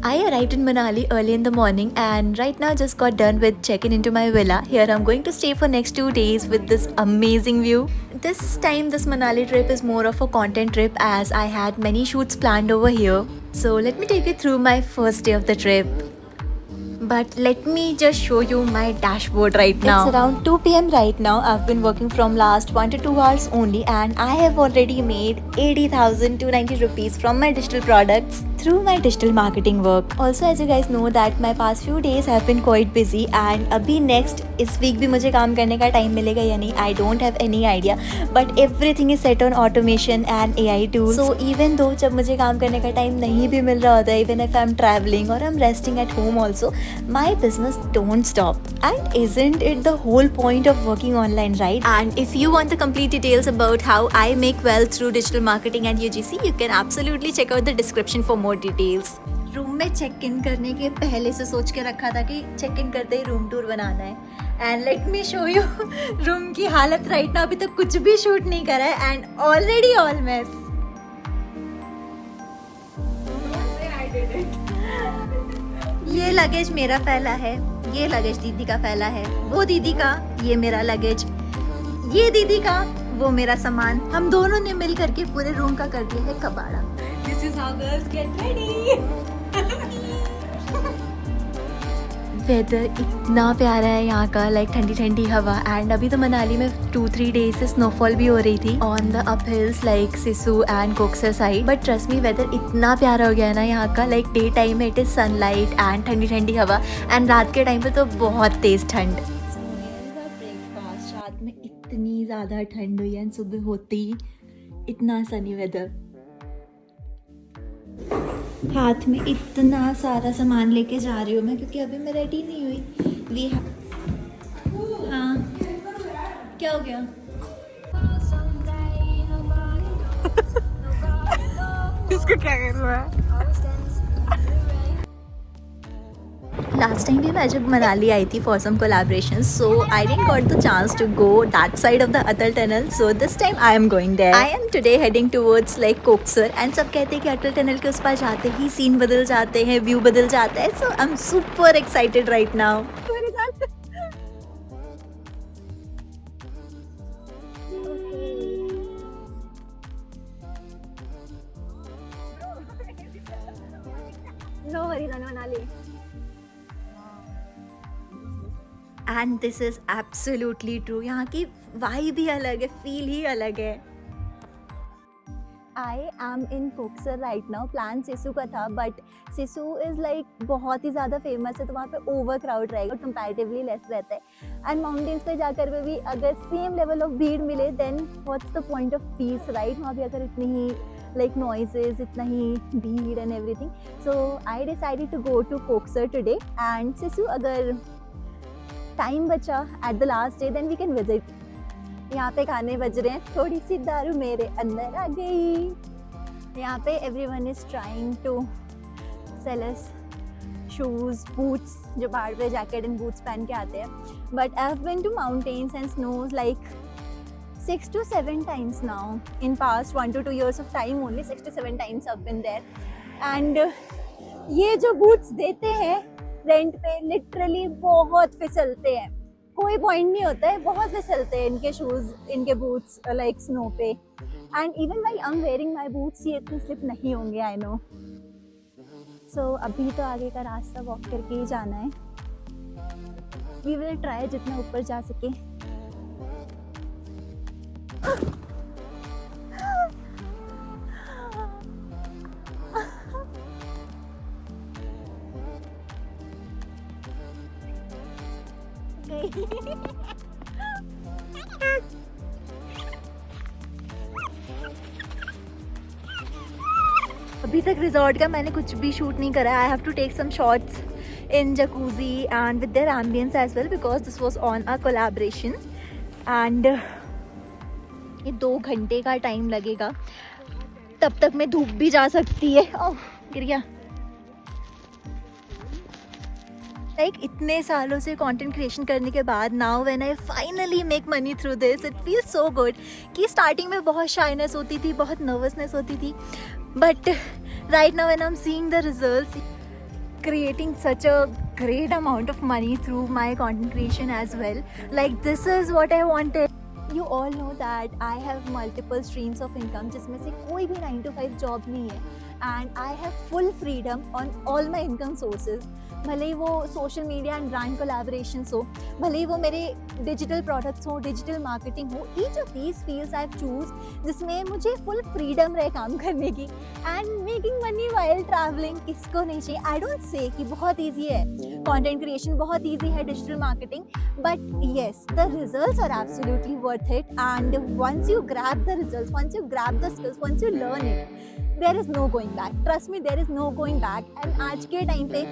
I arrived in Manali early in the morning and right now just got done with checking into my villa. Here I'm going to stay for next 2 days with this amazing view. This time this Manali trip is more of a content trip as I had many shoots planned over here. So let me take you through my first day of the trip. But let me just show you my dashboard right now. It's around 2 p.m. right now. I've been working from last 1 to 2 hours only and I have already made 80,290 rupees from my digital products through my digital marketing work. Also, as you guys know that my past few days have been quite busy and अभी next इस week भी मुझे काम करने का time मिलेगा या नहीं I don't have any idea, but everything is set on automation and AI tools. So even though जब मुझे काम करने का time नहीं भी मिल रहा होता है, even if I'm traveling or I'm resting at home also, my business don't stop. And isn't it the whole point of working online, right? And if you want the complete details about how I make wealth through digital marketing and UGC, you can absolutely check out the description for more details. Room में check in करने के पहले से सोच के रखा था कि चेक इन करते ही रूम टूर बनाना है and let me show U room की हालत राइट नाउ. अभी तक कुछ भी शूट नहीं करा है एंड ऑलरेडी ऑल मेस. ये लगेज मेरा फैला है, ये लगेज दीदी का फैला है, वो दीदी का, ये मेरा लगेज, ये दीदी का, वो मेरा सामान. हम दोनों ने मिल करके पूरे रूम का कर दिया है कबाड़ा. This is how girls get ready. Weather इतना प्यारा है यहाँ का, लाइक ठंडी ठंडी हवा. एंड अभी तो मनाली में 2-3 डेज से स्नोफॉल भी हो रही थी on the up hills like Sissu and Koksar side. But trust me weather इतना प्यारा हो गया है ना यहाँ का, लाइक डे टाइम में इट इज सनलाइट एंड ठंडी ठंडी हवा एंड रात के टाइम पे तो बहुत तेज ठंड. ब्रेकफास्ट रात में इतनी ज़्यादा ठंड हुई एंड सुबह होते ही इतना सनी वेदर. हाथ में इतना सारा सामान लेके जा रही हूँ मैं क्योंकि अभी मैं रेडी नहीं हुई. हाँ क्या हो गया? इसको क्या करना है? लास्ट टाइम भी मैं जब मनाली आई थी for some collaboration, so I didn't got the chance to go that side of the Atal tunnel. So this time I am going there. I am today heading towards like Koksar and सब कहते हैं कि अटल tunnel के उस पार जाते ही scene बदल जाते हैं, व्यू बदल जाता है. So I am super excited right now. No worries on Manali. And this is absolutely true. यहाँ की वाइब भी अलग है, फील ही अलग है. I am in Koksar right now. Plan Sissu का था बट सिसु इज़ लाइक बहुत ही ज़्यादा फेमस है तो वहाँ पे ओवर क्राउड रहेगा, कंपैरेटिवली लेस रहता है. एंड माउंटेन्स पे जाकर भी अगर सेम लेवल ऑफ भीड़ मिले then what's the point of peace, right? वहाँ पे अगर इतनी ही लाइक नॉइजेस, इतना ही भीड़ and everything. So I decided to go to Koksar today and Sissu अगर टाइम बचा at the last day then we can visit. यहाँ पे गाने बज रहे हैं, थोड़ी सी दारू मेरे अंदर आ गई. यहाँ पे everyone is trying to sell us shoes, boots, जो पहाड़ पे जैकेट एंड बूट्स पहन के आते हैं. But I have been to mountains and snows like 6 to 7 times now in past 1 to 2 years of time. Only 6 to 7 times I've been there. And ये जो boots देते हैं रेंट पे लिटरली बहुत फिसलते हैं, कोई पॉइंट नहीं होता है, बहुत फिसलते हैं इनके शूज़, इनके बूट्स लाइक स्नो पे. And even while I am wearing my boots ये इतने स्लिप नहीं होंगे, आई नो. सो अभी तो आगे का रास्ता वॉक करके ही जाना है. वी विल ट्राई जितना ऊपर जा सके. अभी तक रिजॉर्ट का मैंने कुछ भी शूट नहीं करा. I have to take some shots in jacuzzi and with their ambience as well because this was on a collaboration. And ये 2 घंटे का टाइम लगेगा, तब तक में धूप भी जा सकती है. ओह गिर गया. लाइक इतने सालों से कंटेंट क्रिएशन करने के बाद now when I finally make money through this it feels so good. कि स्टार्टिंग में बहुत शाइनेस होती थी, बहुत नर्वसनेस होती थी, but right now when I am seeing the results creating such a great amount of money through my content creation as well. Like this is what I wanted. You all know that I have multiple streams of income जिसमें से कोई भी 9 to 5 job नहीं है and I have full freedom on all my income sources. भले ही वो social media and brand collaborations हो, भले ही वो मेरे डिजिटल प्रोडक्ट्स हो, डिजिटल मार्केटिंग हो, each of these fields I have choose जिसमें मुझे फुल फ्रीडम रहे काम करने की and making money while travelling. किसको नहीं चाहिए? आई डोंट से कि बहुत ईजी है कंटेंट क्रिएशन, बहुत ईजी है digital marketing, but yes the results are absolutely worth it. And once you grab the results, once you grab the skills, once you learn it, there is no going back. Trust me, there is no going back. And आज के time पे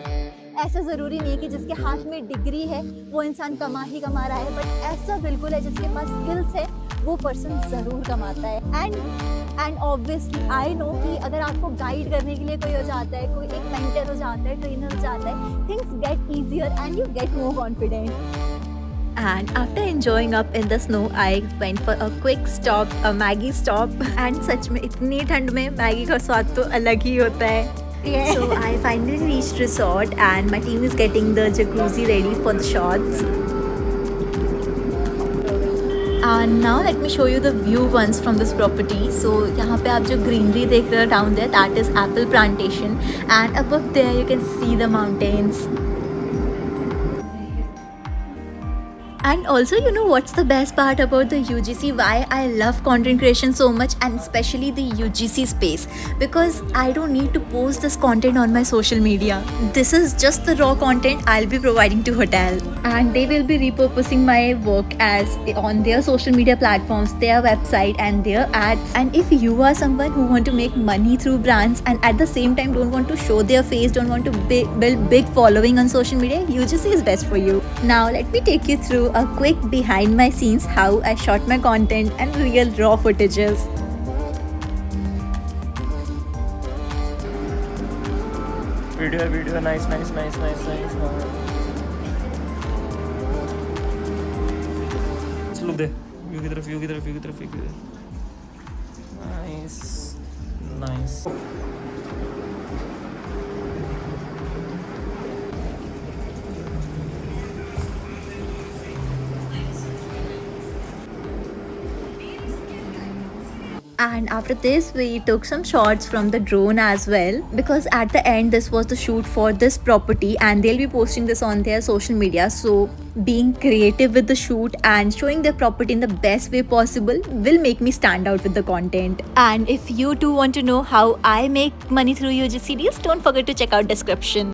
ऐसा ज़रूरी नहीं है कि जिसके हाथ में डिग्री है वो इंसान कमा ही कमा रहा है, बट ऐसा बिल्कुल है जिसके पास स्किल्स है वो पर्सन ज़रूर कमाता है. एंड ऑब्वियसली आई नो कि अगर आपको गाइड करने के लिए कोई हो जाता है, कोई एक मेंटर हो जाता है, ट्रेनर हो जाता है, things get easier and you get more confident. And after enjoying up in the snow, I went for a quick stop, a Maggie stop. And सच में इतनी ठंड में मैगी का स्वाद तो अलग ही होता है. So I finally reached resort and my team is getting the jacuzzi ready for the shots. And now let me show you the view once from this property. So यहाँ पे आप जो greenery देख रहे हो down there, that is apple plantation, and above there you can see the mountains. And also, you know what's the best part about the UGC? Why I love content creation so much, and especially the UGC space, because I don't need to post this content on my social media. This is just the raw content I'll be providing to hotel, and they will be repurposing my work as on their social media platforms, their website and their ads. And if you are someone who want to make money through brands and at the same time don't want to show their face, don't want to build big following on social media, UGC is best for you. Now let me take you through a quick behind my scenes how I shot my content and real raw footages. Video, nice. Look there, view की तरफ. Nice. And after this we took some shots from the drone as well, because at the end this was the shoot for this property and they'll be posting this on their social media. So being creative with the shoot and showing their property in the best way possible will make me stand out with the content. And if you too want to know how I make money through UGC deals, don't forget to check out description.